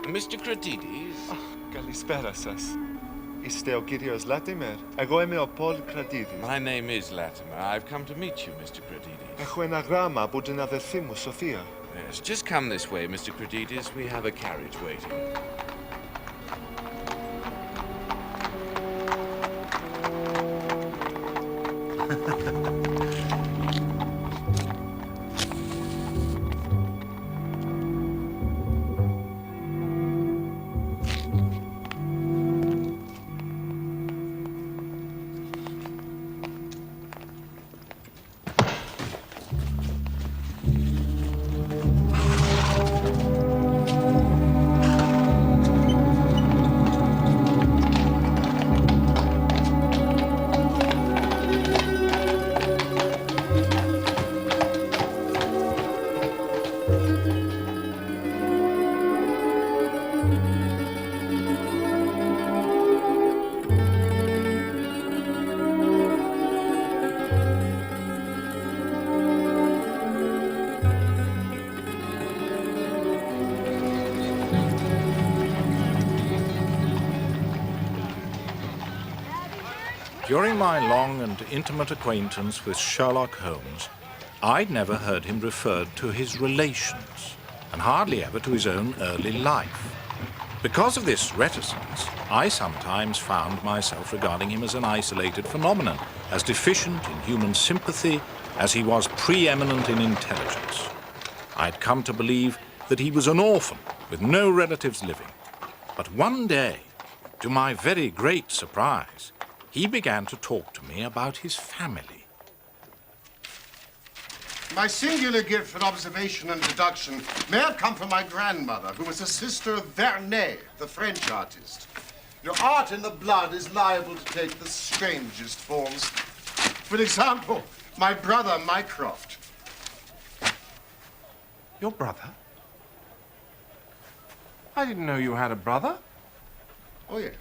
Mr. Cratides? Καλησπέρα σας. Είστε ο κύριος Latimer? Εγώ είμαι ο Paul Cratides. My name is Latimer. I've come to meet you, Mr. Cratides. Έχω ένα γράμμα από την αδερφή μου, Σοφία. Yes, just come this way, Mr. Cratides. We have a carriage waiting. During my long and intimate acquaintance with Sherlock Holmes, I'd never heard him referred to his relations, and hardly ever to his own early life. Because of this reticence, I sometimes found myself regarding him as an isolated phenomenon, as deficient in human sympathy as he was preeminent in intelligence. I'd come to believe that he was an orphan with no relatives living. But one day, to my very great surprise, he began to talk to me about his family. My singular gift for observation and deduction may have come from my grandmother, who was a sister of Vernet, the French artist. Your art in the blood is liable to take the strangest forms. For example, my brother Mycroft. Your brother? I didn't know you had a brother. Oh, yes.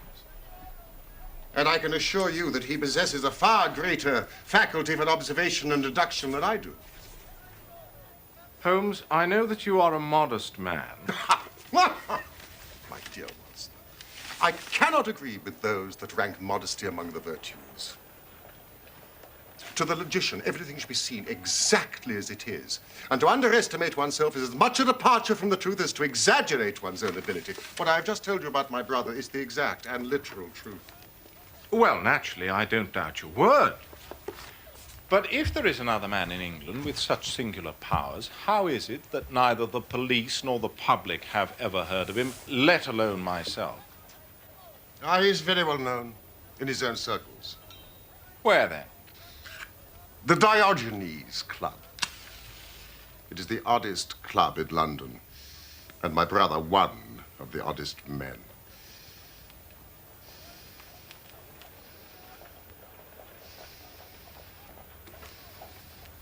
And I can assure you that he possesses a far greater faculty for observation and deduction than I do. Holmes, I know that you are a modest man. My dear Watson, I cannot agree with those that rank modesty among the virtues. To the logician, everything should be seen exactly as it is. And to underestimate oneself is as much a departure from the truth as to exaggerate one's own ability. What I've just told you about my brother is the exact and literal truth. Well, naturally, I don't doubt your word. But if there is another man in England with such singular powers, how is it that neither the police nor the public have ever heard of him, let alone myself? He's very well known in his own circles. Where then? The Diogenes Club. It is the oddest club in London, and my brother one of the oddest men.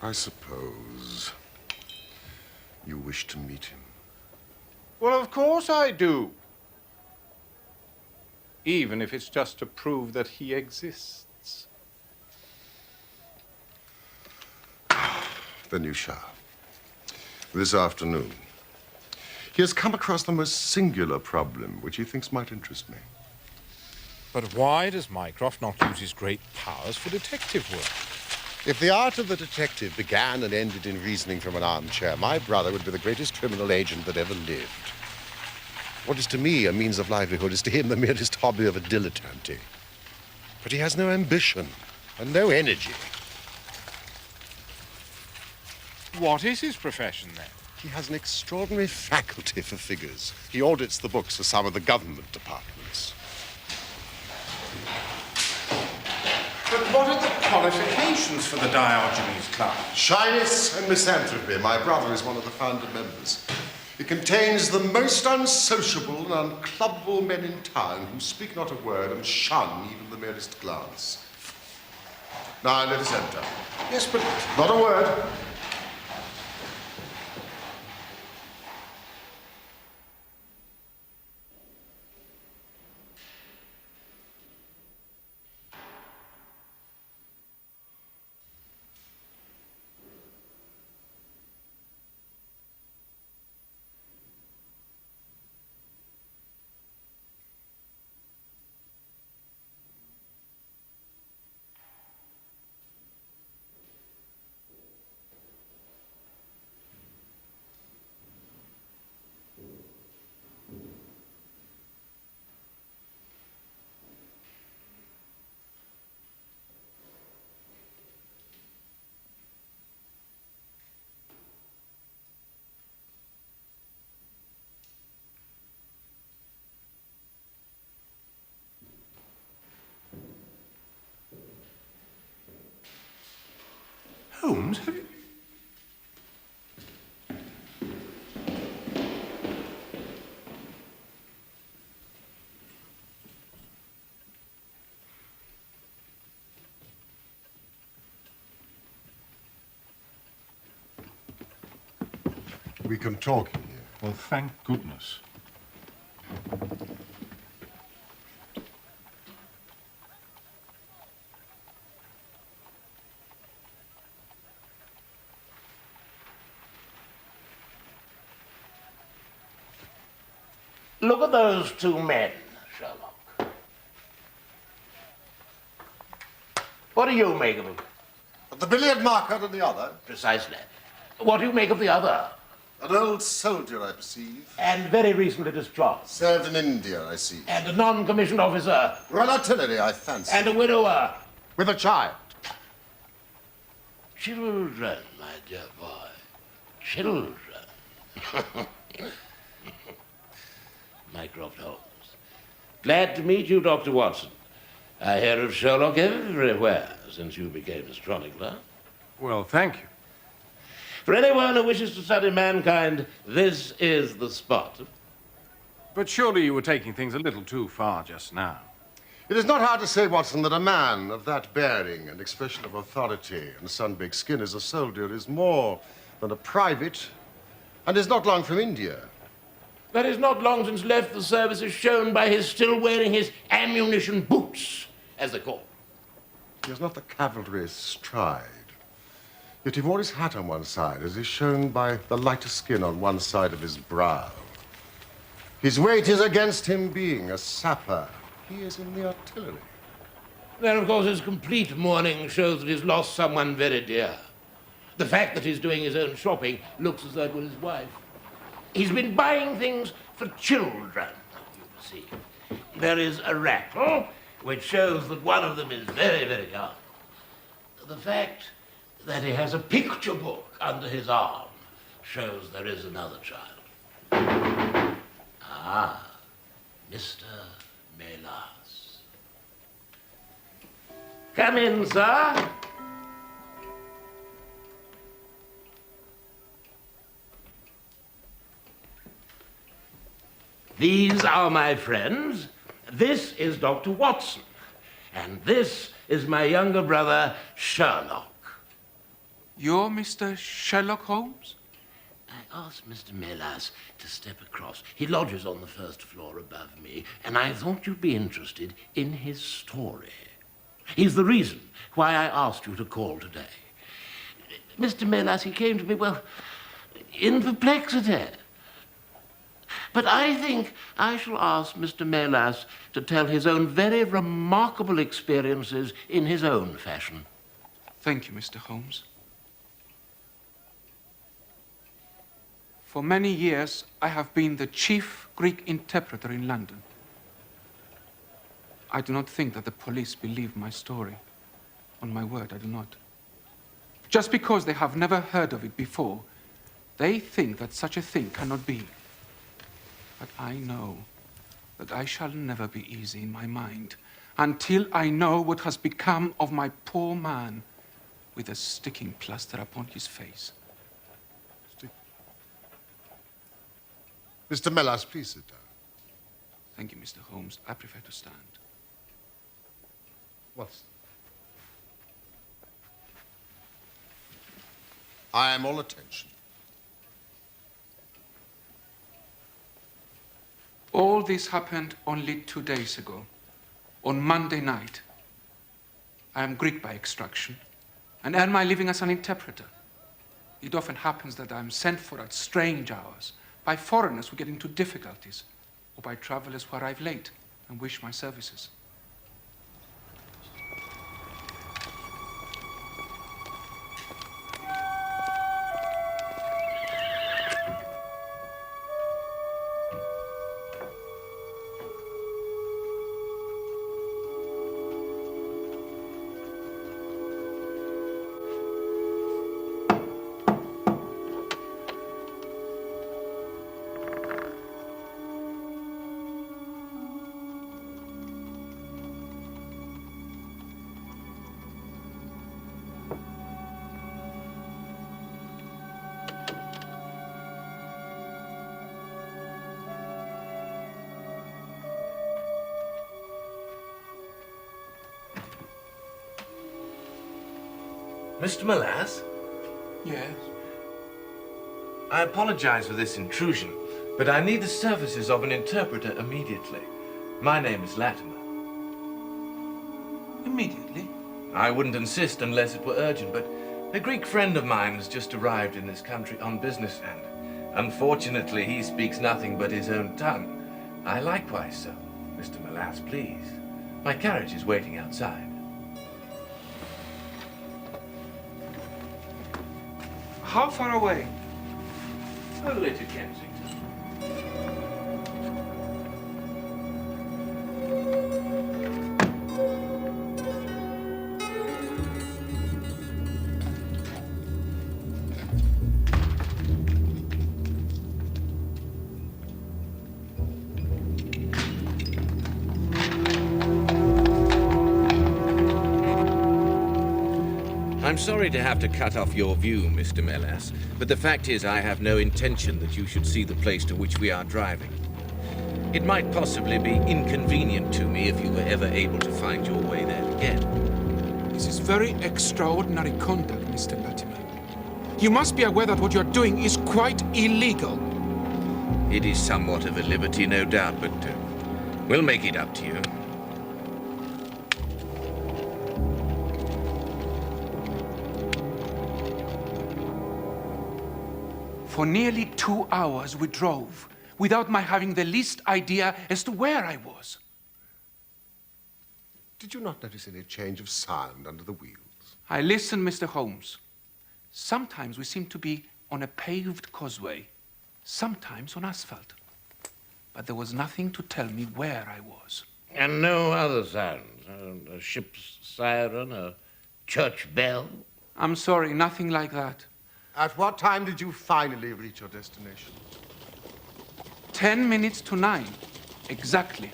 I suppose you wish to meet him. Well, of course I do. Even if it's just to prove that he exists. Then you shall. This afternoon. He has come across the most singular problem, which he thinks might interest me. But why does Mycroft not use his great powers for detective work? If the art of the detective began and ended in reasoning from an armchair, my brother would be the greatest criminal agent that ever lived. What is to me a means of livelihood is to him the merest hobby of a dilettante. But he has no ambition and no energy. What is his profession, then? He has an extraordinary faculty for figures. He audits the books for some of the government departments. But what are the qualifications for the Diogenes Club? Shyness and misanthropy. My brother is one of the founder members. It contains the most unsociable and unclubbable men in town who speak not a word and shun even the merest glance. Now, let us enter. Yes, but Not a word. Holmes, have you... We can talk in here. Well, thank goodness. Look at those two men, Sherlock. What do you make of them? The billiard marker and the other. Precisely. What do you make of the other? An old soldier, I perceive. And very recently discharged. Served in India, I see. And a non-commissioned officer. Royal Artillery, I fancy. And a widower. With a child. Children, my dear boy. Children. Mycroft Holmes. Glad to meet you, Dr. Watson. I hear of Sherlock everywhere since you became a chronicler. Well, thank you. For anyone who wishes to study mankind, this is the spot. But surely you were taking things a little too far just now. It is not hard to say, Watson, that a man of that bearing and expression of authority and sun-baked skin as a soldier is more than a private and is not long from India. That is not long since left the service is shown by his still wearing his ammunition boots, as they call them. He has not the cavalry stride. Yet he wore his hat on one side, as is shown by the lighter skin on one side of his brow. His weight is against him being a sapper. He is in the artillery. Then, of course, his complete mourning shows that he's lost someone very dear. The fact that he's doing his own shopping looks as though it was his wife. He's been buying things for children, you see. There is a rattle, which shows that one of them is very, very young. The fact that he has a picture book under his arm shows there is another child. Ah, Mr. Melas. Come in, sir. These are my friends. This is Dr. Watson. And this is my younger brother, Sherlock. You're Mr. Sherlock Holmes? I asked Mr. Melas to step across. He lodges on the first floor above me, and I thought you'd be interested in his story. He's the reason why I asked you to call today. Mr. Melas, he came to me, well, in perplexity. But I think I shall ask Mr. Melas to tell his own very remarkable experiences in his own fashion. Thank you, Mr. Holmes. For many years, I have been the chief Greek interpreter in London. I do not think that the police believe my story. On my word, I do not. Just because they have never heard of it before, they think that such a thing cannot be. But I know that I shall never be easy in my mind until I know what has become of my poor man with a sticking plaster upon his face. Mr. Melas, please sit down. Thank you, Mr. Holmes. I prefer to stand. Watson. I am all attention. All this happened only 2 days ago, on Monday night. I am Greek by extraction and earn my living as an interpreter. It often happens that I am sent for at strange hours by foreigners who get into difficulties, or by travelers who arrive late and wish my services. Mr. Melas? Yes? I apologize for this intrusion, but I need the services of an interpreter immediately. My name is Latimer. Immediately? I wouldn't insist unless it were urgent, but a Greek friend of mine has just arrived in this country on business, and unfortunately he speaks nothing but his own tongue. I likewise, so. Mr. Melas, please. My carriage is waiting outside. How far away? Only to Kensington. I'm sorry to have to cut off your view, Mr. Melas, but the fact is I have no intention that you should see the place to which we are driving. It might possibly be inconvenient to me if you were ever able to find your way there again. This is very extraordinary conduct, Mr. Latimer. You must be aware that what you're doing is quite illegal. It is somewhat of a liberty, no doubt, but we'll make it up to you. For nearly 2 hours we drove, without my having the least idea as to where I was. Did you not notice any change of sound under the wheels? I listen, Mr. Holmes. Sometimes we seem to be on a paved causeway, sometimes on asphalt. But there was nothing to tell me where I was. And no other sounds? A ship's siren, a church bell? I'm sorry, nothing like that. At what time did you finally reach your destination? 10 minutes to 9, exactly.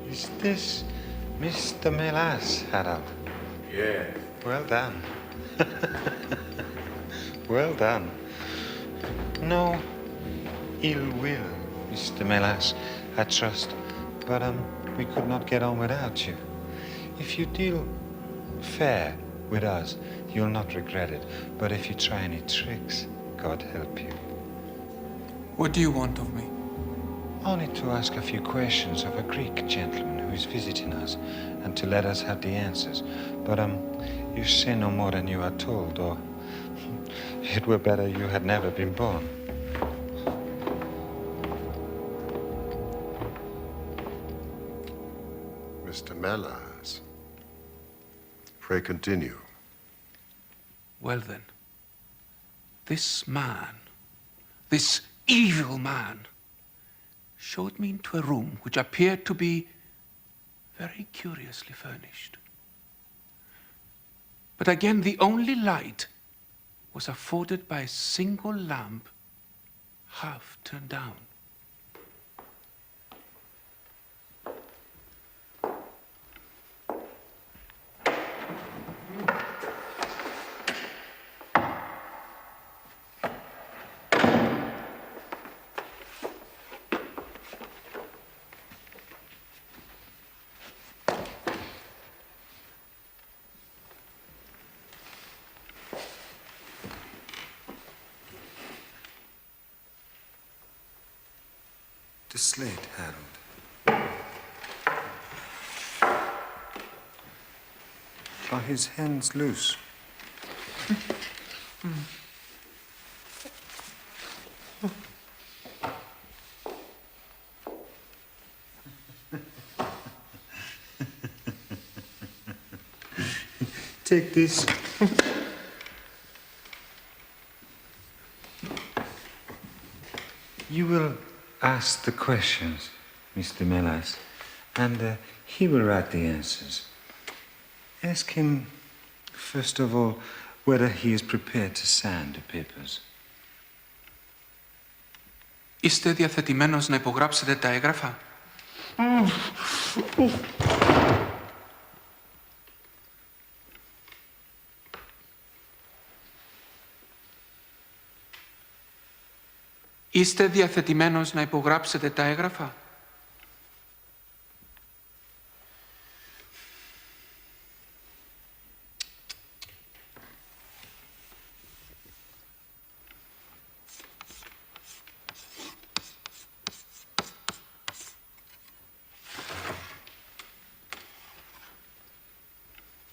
Is this Mr. Melas, Harold? Yes. Well done. Well done. No ill will, Mr. Melas, I trust. But we could not get on without you. If you deal fair with us, you'll not regret it. But if you try any tricks, God help you. What do you want of me? Only to ask a few questions of a Greek gentleman who is visiting us, and to let us have the answers. But, you say no more than you are told, or it were better you had never been born. Mr. Melas, pray continue. Well then, this man, this evil man, showed me into a room which appeared to be very curiously furnished. But again, the only light was afforded by a single lamp half turned down. The slate, Harold. Are his hands loose? Take this. You will ask the questions, Mr. Melas, and he will write the answers. Ask him, first of all, whether he is prepared to sign the papers. Είστε διαθετημένος να υπογράψετε τα έγγραφα? Είστε διαθετημένος να υπογράψετε τα έγγραφα?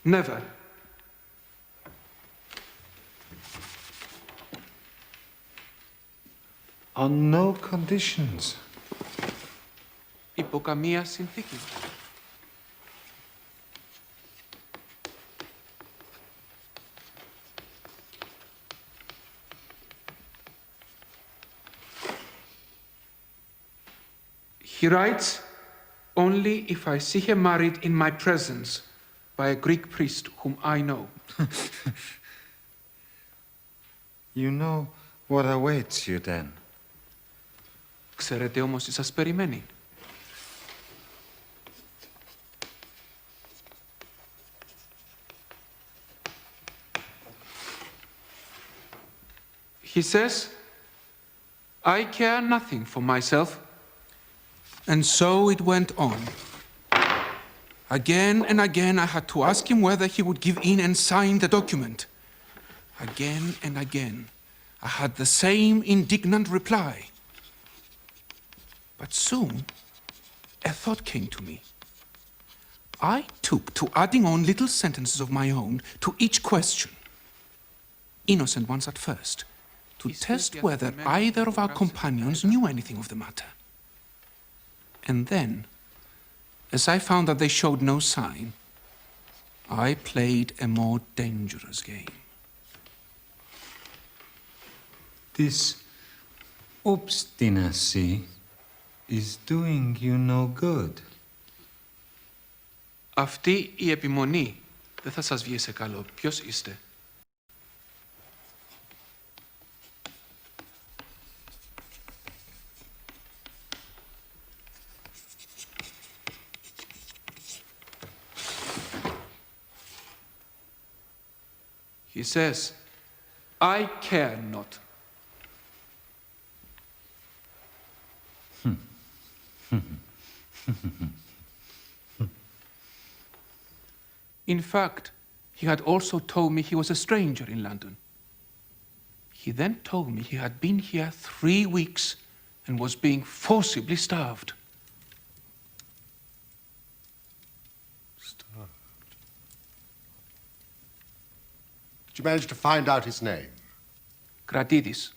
Never. On no conditions. Υπό καμία συνθήκη. He writes, only if I see her married in my presence by a Greek priest whom I know. You know what awaits you then. Ξέρετε όμως τι σας περιμένει. He says, I care nothing for myself. And so it went on. Again and again I had to ask him whether he would give in and sign the document. Again and again I had the same indignant reply. But soon a thought came to me. I took to adding on little sentences of my own to each question. Innocent ones at first, to test whether either of our companions knew anything of the matter. And then, as I found that they showed no sign, I played a more dangerous game. This obstinacy is doing you no good. Αυτή η επιμονή δεν θα σας βγει σε καλό. Ποιος είστε? He says, I care not. In fact, he had also told me he was a stranger in London. He then told me he had been here 3 weeks and was being forcibly starved. Did you manage to find out his name? Gratidis.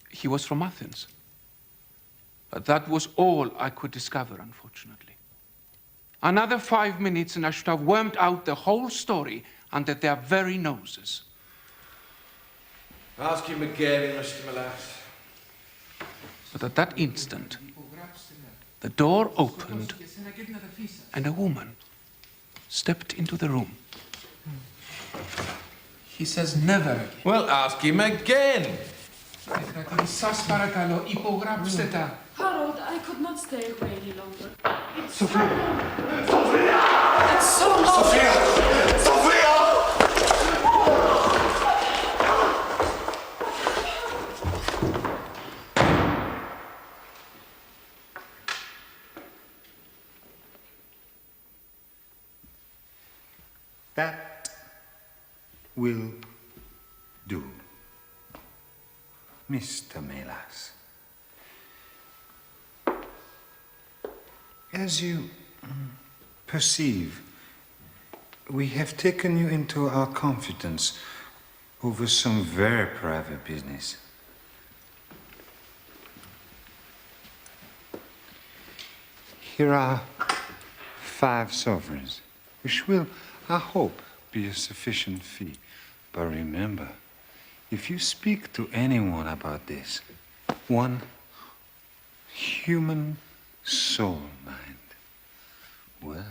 He was from Athens. But that was all I could discover, unfortunately. Another 5 minutes and I should have wormed out the whole story under their very noses. Ask him again, Mr. Melas. But at that instant, the door opened and a woman stepped into the room. He says never again. Well, ask him again. Σας παρακαλώ, υπογράψτε τα. Harold, I could not stay away any longer. Sophia! It's so Sophia! Sophia! That will do. Mr. Melas, As you perceive, we have taken you into our confidence over some very private business. Here are 5 sovereigns, which will, I hope, be a sufficient fee. But remember, if you speak to anyone about this, one human soul mind, well,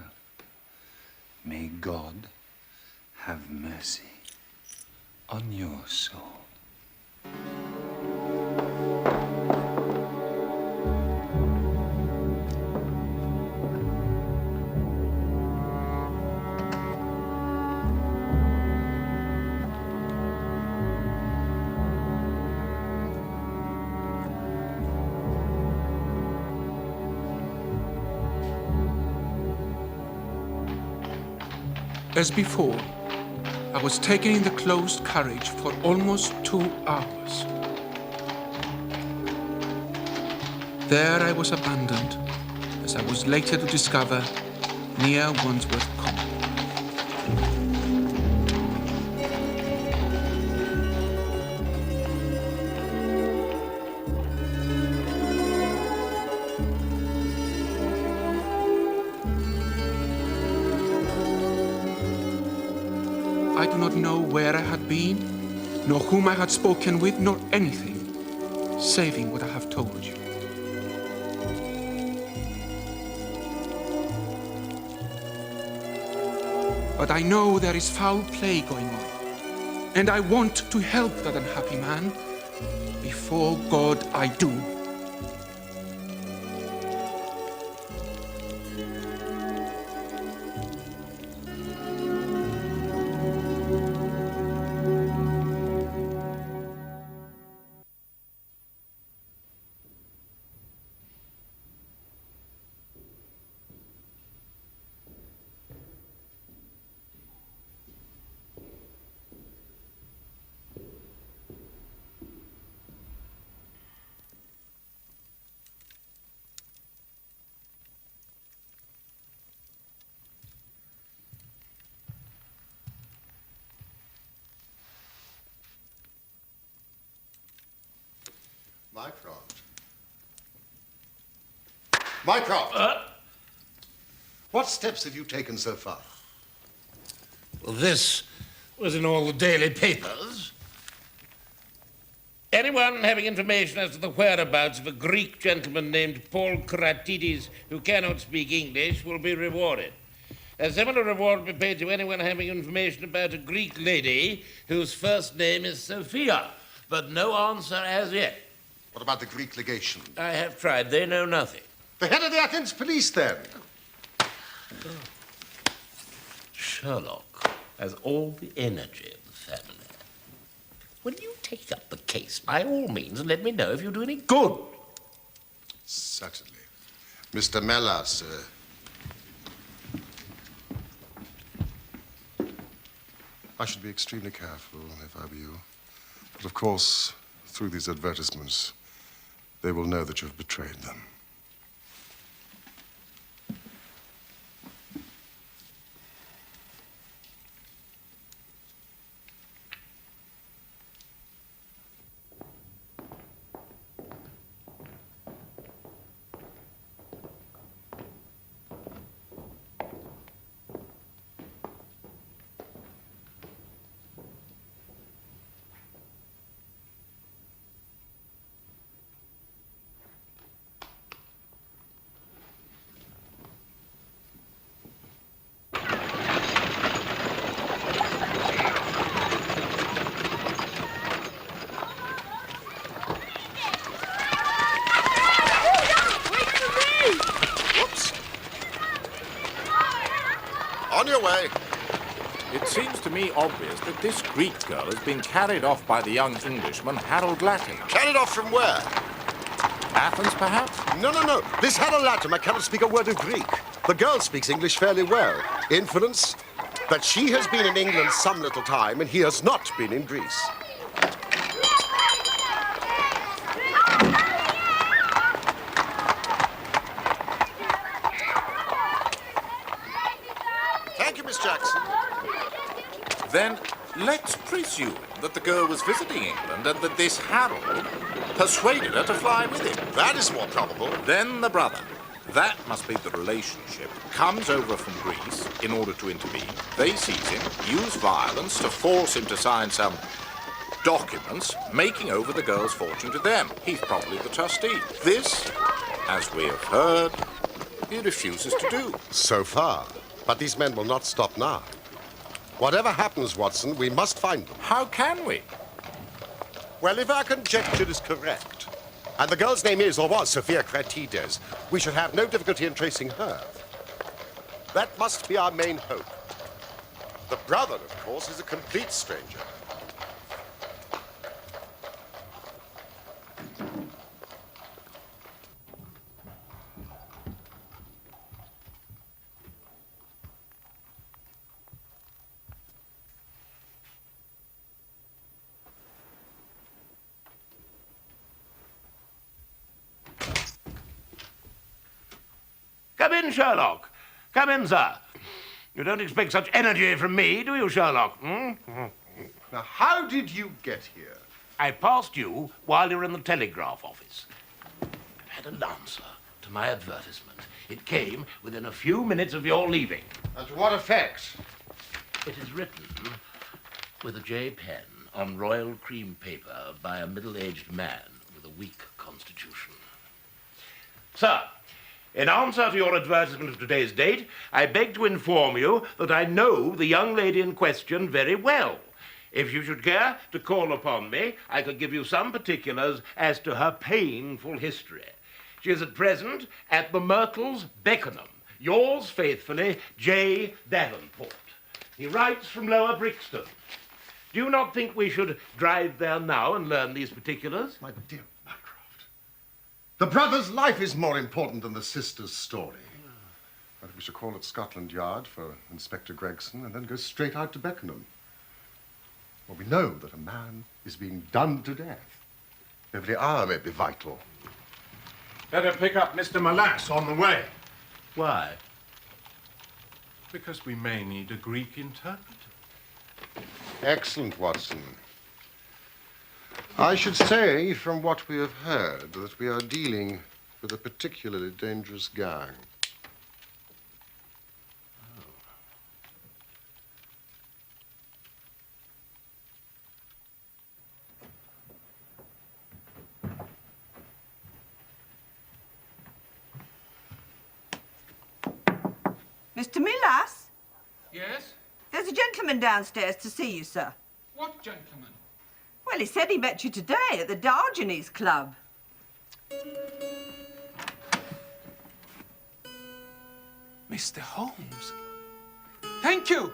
may God have mercy on your soul. As before, I was taken in the closed carriage for almost 2 hours. There I was abandoned, as I was later to discover, near Wandsworth Common. I do not know where I had been, nor whom I had spoken with, nor anything, saving what I have told you. But I know there is foul play going on, and I want to help that unhappy man. Before God, I do. Mycroft. Mycroft! What steps have you taken so far? Well, this was in all the daily papers. Anyone having information as to the whereabouts of a Greek gentleman named Paul Kratides who cannot speak English will be rewarded. A similar reward will be paid to anyone having information about a Greek lady whose first name is Sophia, but no answer as yet. What about the Greek legation? I have tried. They know nothing. The head of the Athens police, then? Sherlock has all the energy of the family. When you take up the case, by all means, let me know if you do any good. Certainly. Mr. Melas, I should be extremely careful if I were you. But of course, through these advertisements, they will know that you have betrayed them. On your way. It seems to me obvious that this Greek girl has been carried off by the young Englishman, Harold Latimer. Carried off from where? Athens, perhaps? No. This Harold Latimer cannot speak a word of Greek. The girl speaks English fairly well. Inference that she has been in England some little time and he has not been in Greece. Then let's presume that the girl was visiting England and that this Harold persuaded her to fly with him. That is more probable. Then the brother. That must be the relationship. Comes over from Greece in order to intervene. They seize him, use violence to force him to sign some documents, making over the girl's fortune to them. He's probably the trustee. This, as we have heard, he refuses to do. So far. But these men will not stop now. Whatever happens, Watson, we must find them. How can we? Well, if our conjecture is correct, and the girl's name is or was Sophia Kratides, we should have no difficulty in tracing her. That must be our main hope. The brother, of course, is a complete stranger. Come in, Sherlock. Come in, sir. You don't expect such energy from me, do you, Sherlock? Now, how did you get here? I passed you while you were in the telegraph office. I've had an answer to my advertisement. It came within a few minutes of your leaving. And to what effect? It is written with a J pen on royal cream paper by a middle-aged man with a weak constitution. Sir, in answer to your advertisement of today's date, I beg to inform you that I know the young lady in question very well. If you should care to call upon me, I could give you some particulars as to her painful history. She is at present at the Myrtles, Beckenham. Yours faithfully, J. Davenport. He writes from Lower Brixton. Do you not think we should drive there now and learn these particulars? My dear Mycroft, the brother's life is more important than the sister's story. I think we should call at Scotland Yard for Inspector Gregson and then go straight out to Beckenham. Well, we know that a man is being done to death. Every hour may be vital. Better pick up Mr. Melas on the way. Why? Because we may need a Greek interpreter. Excellent, Watson. I should say, from what we have heard, that we are dealing with a particularly dangerous gang. Mr. Melas? Yes? There's a gentleman downstairs to see you, sir. What gentleman? Well, he said he met you today at the Diogenes Club. Mr. Holmes. Thank you.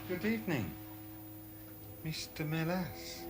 Good evening, Mr. Melas.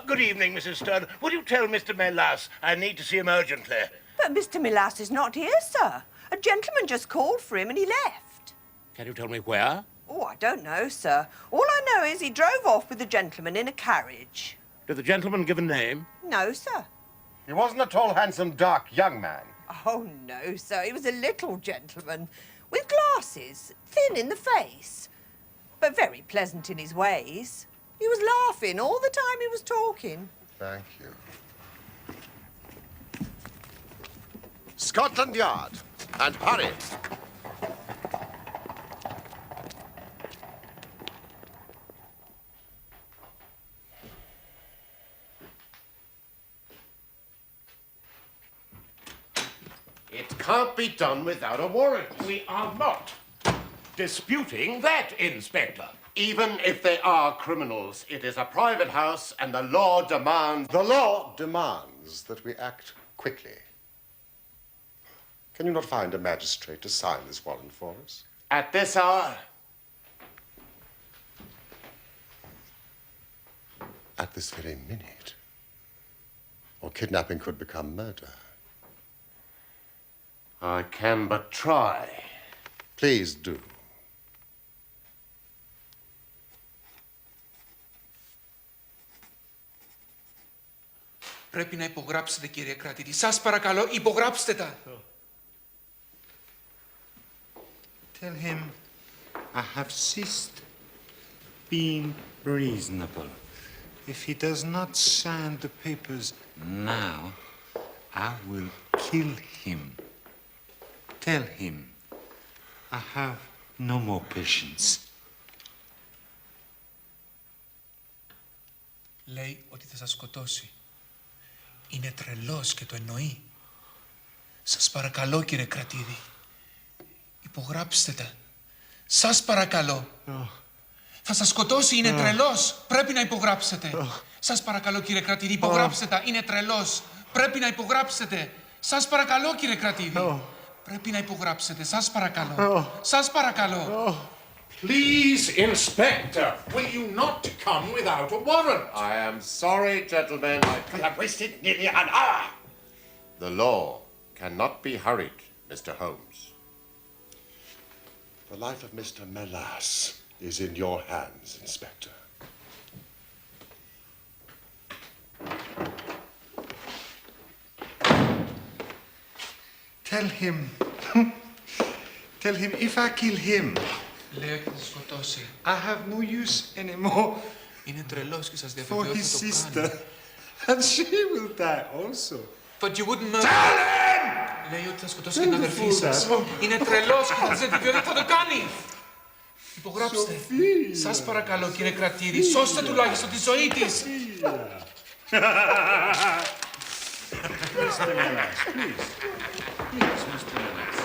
Good evening, Mrs. Stern. Would you tell Mr. Melas I need to see him urgently? But Mr. Melas is not here, sir. A gentleman just called for him and he left. Can you tell me where? Oh, I don't know, sir. All I know is he drove off with the gentleman in a carriage. Did the gentleman give a name? No, sir. He wasn't a tall, handsome, dark young man. Oh, no, sir. He was a little gentleman with glasses, thin in the face, but very pleasant in his ways. He was laughing all the time he was talking. Thank you. Scotland Yard. And hurry. It can't be done without a warrant. We are not disputing that, Inspector. Even if they are criminals, it is a private house and the law demands... The law demands that we act quickly. Can you not find a magistrate to sign this warrant for us? At this hour? At this very minute. Or kidnapping could become murder. I can but try. Please do. Πρέπει να υπογράψετε, κύριε κρατήτη. Σας παρακαλώ, υπογράψτε τα. Tell him I have ceased being reasonable. If he does not sign the papers now, I will kill him. Tell him I have no more patience. Λέει ότι θα σας σκοτώσει. Είναι τρελός και το εννοεί. Σας παρακαλώ, κύριε κρατήδη. Υπογράψτε τα. Σας παρακαλώ. Θα σας σκοτώσει, είναι τρελός. Πρέπει να υπογράψετε. Σας παρακαλώ, κύριε κρατήδη, υπογράψτε τα. Είναι τρελός. Πρέπει να υπογράψετε. Σας παρακαλώ, κύριε κρατήδη. Πρέπει να υπογράψετε. Σας παρακαλώ. Σας παρακαλώ. Please, Inspector, will you not come without a warrant? I am sorry, gentlemen. I have wasted nearly an hour. The law cannot be hurried, Mr. Holmes. The life of Mr. Melas is in your hands, Inspector. Tell him if I kill him, Λέει ότι θα σας σκοτώσει. I have no use anymore Είναι τρελός και σας for διαβεβαιώ his ότι θα το sister. κάνει. And she will die also. But you wouldn't murder. Λέει ότι θα σκοτώσει και την αδερφή σας. Είναι τρελός και θα σας διαβεβαιώ ότι θα το κάνει. Υπογράψτε. Σας παρακαλώ, κύριε κρατήδη, σώστε τουλάχιστον τη ζωή της. Mr. Melas, please. Please, Mr. Melas.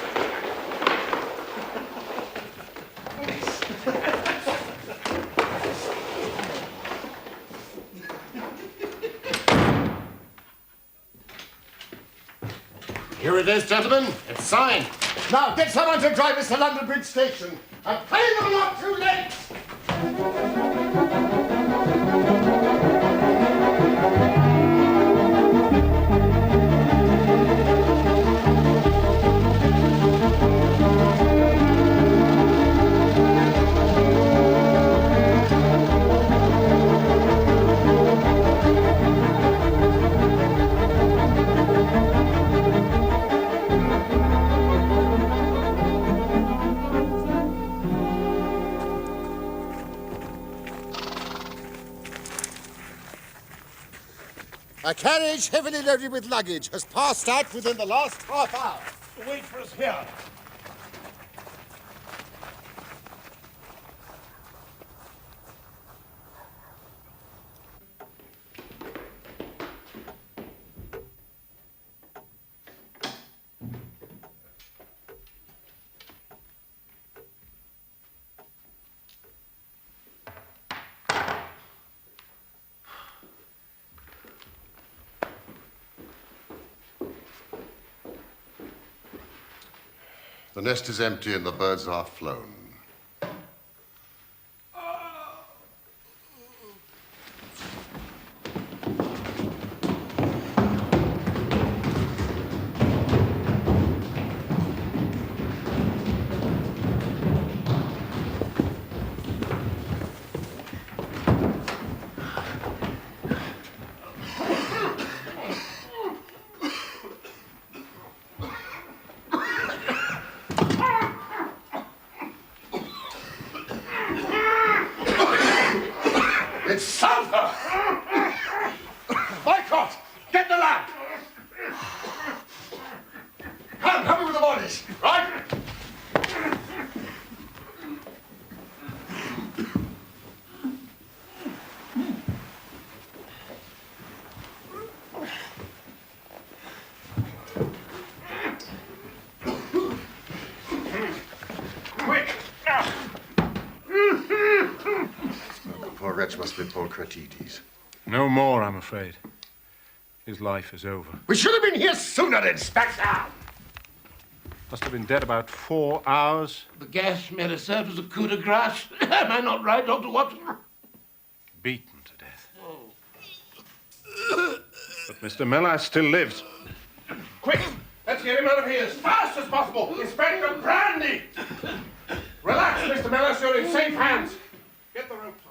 Here it is, gentlemen. It's signed. Now, get someone to drive us to London Bridge Station and pay them not too late! A carriage heavily loaded with luggage has passed out within the last half hour. Wait for us here. The nest is empty and the birds are flown. It's sulphur! Mycroft, get the lamp! Come, help me with the bodies, right? poor wretch must be Paul Cratides. No more, I'm afraid. His life is over. We should have been here sooner, Inspector! Must have been dead about 4 hours. The gas Melas served as a coup de grace. Am I not right, Dr. Watson? Beaten to death. But Mr. Melas still lives. Quick! Let's get him out of here as fast as possible. Inspector Brandy! Relax, Mr. Melas. You're in safe hands. Get the ropes off.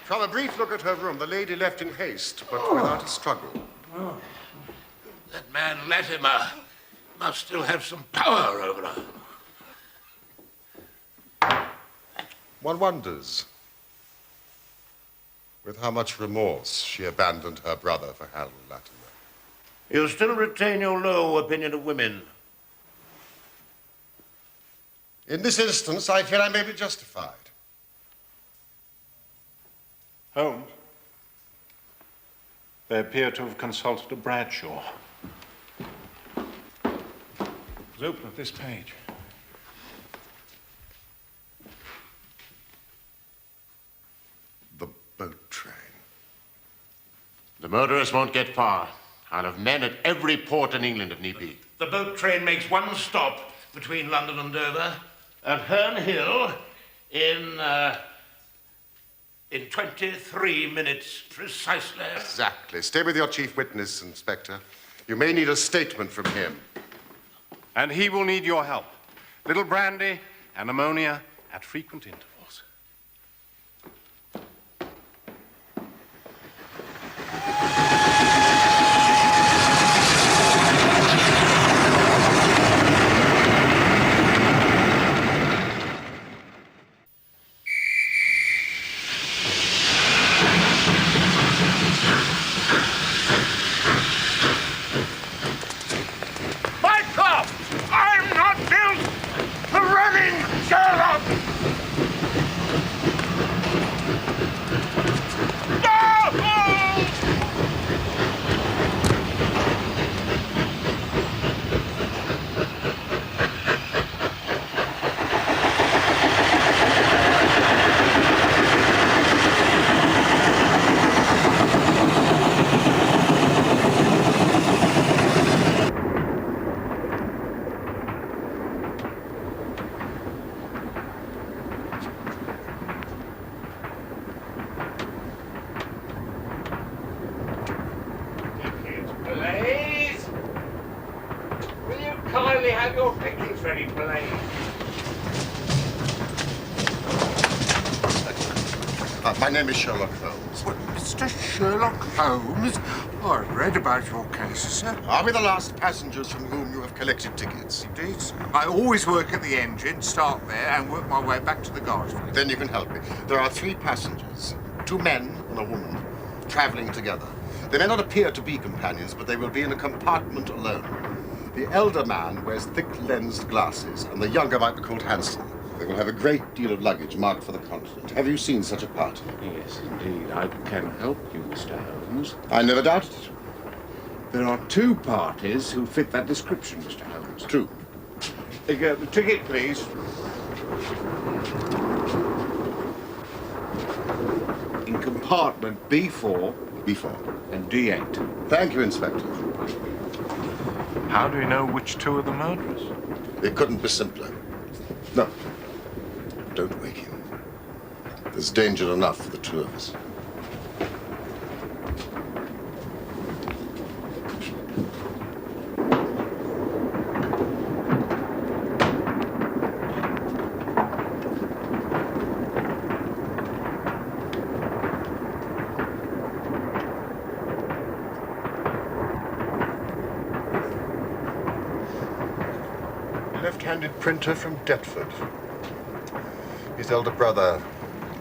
From a brief look at her room, the lady left in haste, but without a struggle. Oh. That man Latimer must still have some power over her. One wonders with how much remorse she abandoned her brother for Harold Latimer. You still retain your low opinion of women? In this instance, I fear I may be justified. Holmes, they appear to have consulted a Bradshaw. Let's open at this page. The boat train. The murderers won't get far. I'll have men at every port in England if need be. The boat train makes one stop between London and Dover at Herne Hill in 23 minutes precisely. Exactly. Stay with your chief witness, Inspector. You may need a statement from him. And he will need your help. Little brandy and ammonia at frequent intervals. Mycroft! I'm not built for running, Sherlock! Blaze! Will you kindly have your pickings ready, Blaze? My name is Sherlock Holmes. Well, Mr. Sherlock Holmes? I've read about your case, sir. Are we the last passengers from whom you have collected tickets? Indeed, sir. I always work at the engine, start there, and work my way back to the guard's place. Then you can help me. There are 3 passengers, 2 men and a woman, traveling together. They may not appear to be companions, but they will be in a compartment alone. The elder man wears thick-lensed glasses, and the younger might be called handsome. They will have a great deal of luggage marked for the continent. Have you seen such a party? Yes, indeed. I can help you, Mr. Holmes. I never doubted it. There are 2 parties who fit that description, Mr. Holmes. 2. The ticket, please. In compartment B4 B4 and D8. Thank you, Inspector. How do we know which 2 are the murderers? It couldn't be simpler. No. Don't wake him. There's danger enough for the 2 of us. Left-handed printer from Deptford. His elder brother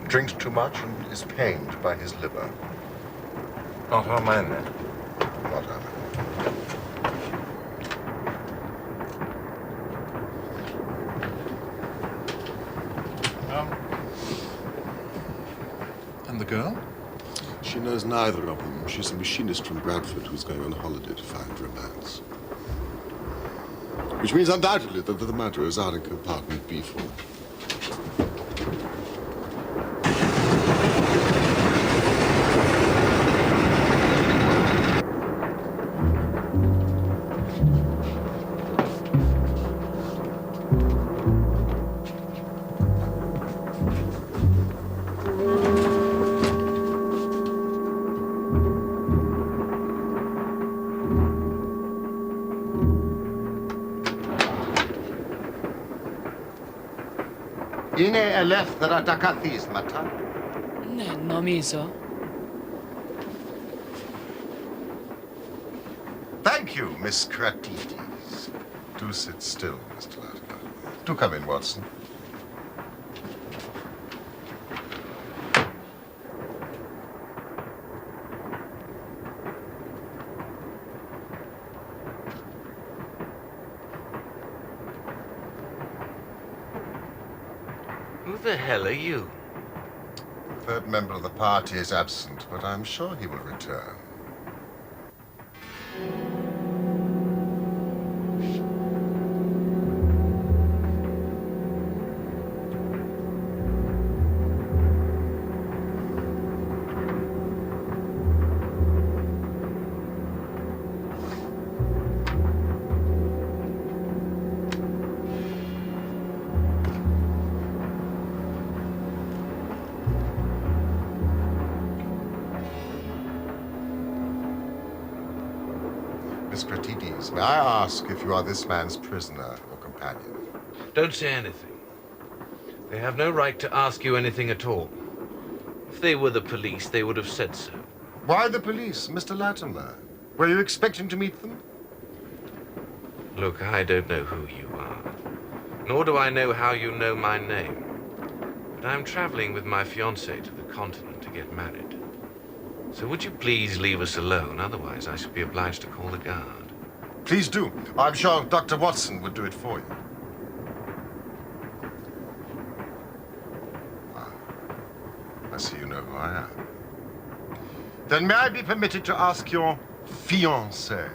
drinks too much and is pained by his liver. Not our man, then. Not our man. knows neither of them. She's a machinist from Bradford who's going on holiday to find romance. Which means undoubtedly that the murderers are in compartment B4. Είναι ελεύθερα τα καθίσματα. Ναι, νομίζω. Thank you, Miss Cratides. Do sit still, Mr. Latimer. Do come in, Watson. Who the hell are you? Third member of the party is absent, but I'm sure he will return. Miss Cratides, may I ask if you are this man's prisoner or companion? Don't say anything. They have no right to ask you anything at all. If they were the police, they would have said so. Why the police, Mr. Latimer? Were you expecting to meet them? Look, I don't know who you are, nor do I know how you know my name. But I'm traveling with my fiancée to the continent to get married. So would you please leave us alone? Otherwise, I shall be obliged to call the guard. Please do. I'm sure Dr. Watson would do it for you. Ah, I see you know who I am. Then may I be permitted to ask your fiancé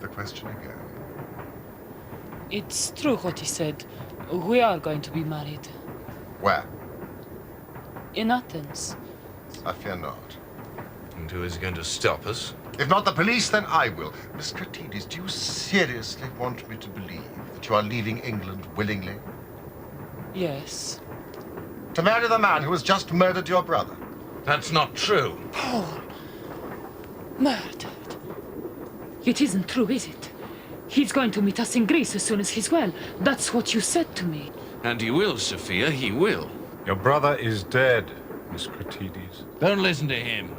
the question again? It's true what he said. We are going to be married. Where? In Athens. I fear not. And who is going to stop us? If not the police, then I will. Miss Cratides, do you seriously want me to believe that you are leaving England willingly? Yes. To marry the man who has just murdered your brother? That's not true. Paul. Murdered. It isn't true, is it? He's going to meet us in Greece as soon as he's well. That's what you said to me. And he will, Sophia, he will. Your brother is dead, Miss Cratides. Don't listen to him.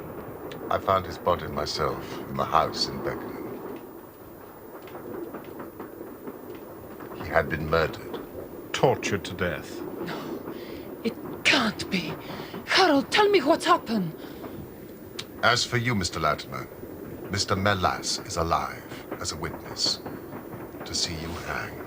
I found his body myself in the house in Beckenham. He had been murdered. Tortured to death. No, it can't be. Harold, tell me what's happened. As for you, Mr. Latimer, Mr. Melas is alive as a witness to see you hanged.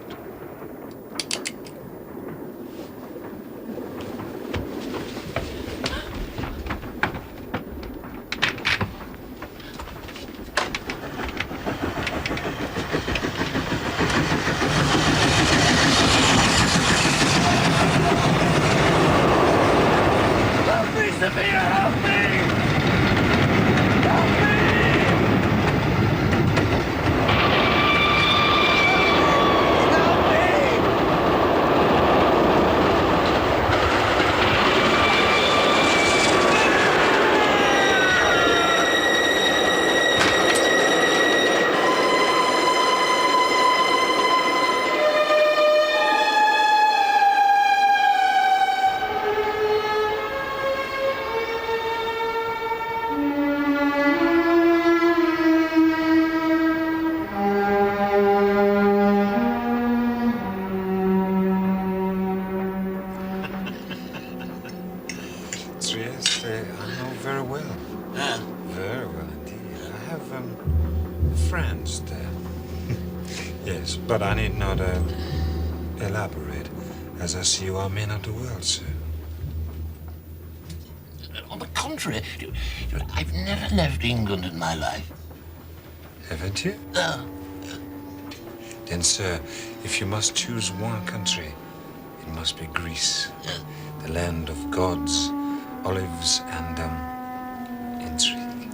Friends there. Yes, but I need not elaborate, as I see you are men of the world, sir. On the contrary. I've never left England in my life. Haven't you? No. Then, sir, if you must choose one country, it must be Greece. The land of gods, olives, and, intrigue.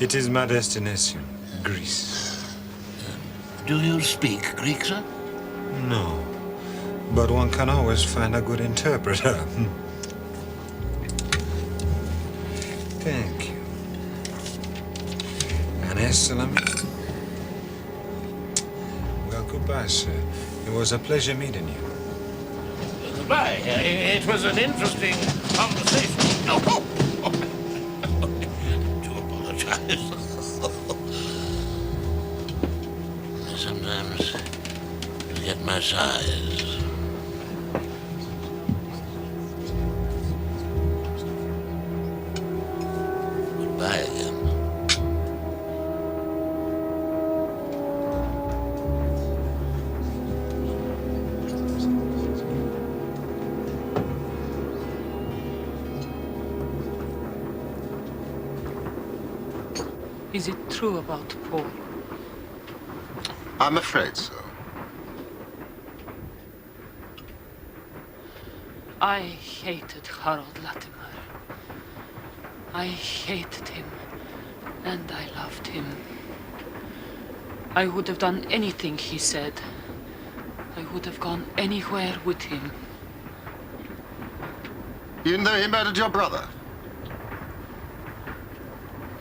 It is my destination, Greece. Do you speak Greek, sir? No, but one can always find a good interpreter. Thank you. And Salami. Well, goodbye, sir. It was a pleasure meeting you. Goodbye. It was an interesting conversation. Oh, I do apologize. Sometimes forget my size. Goodbye again. Is it true about Paul? I'm afraid so. I hated Harold Latimer. I hated him, and I loved him. I would have done anything he said. I would have gone anywhere with him. You know he murdered your brother?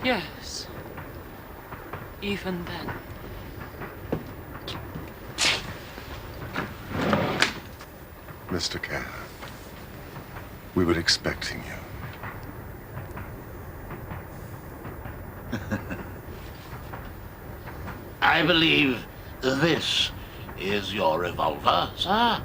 Yes. Even then. Mr. Kerr, we were expecting you. I believe this is your revolver, sir.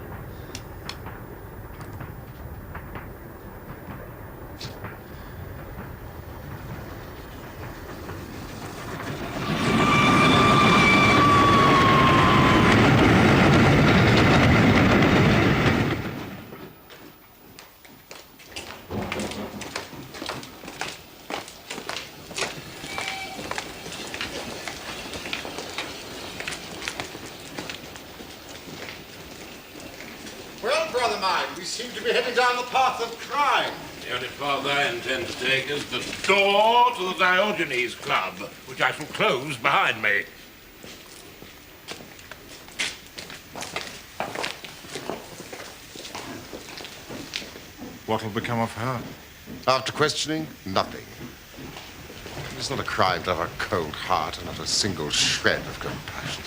Well, brother mine, we seem to be heading down the path of crime. The only path I intend to take is the door to the Diogenes Club, which I shall close behind me. What'll become of her? After questioning, nothing. It's not a crime to have a cold heart and not a single shred of compassion.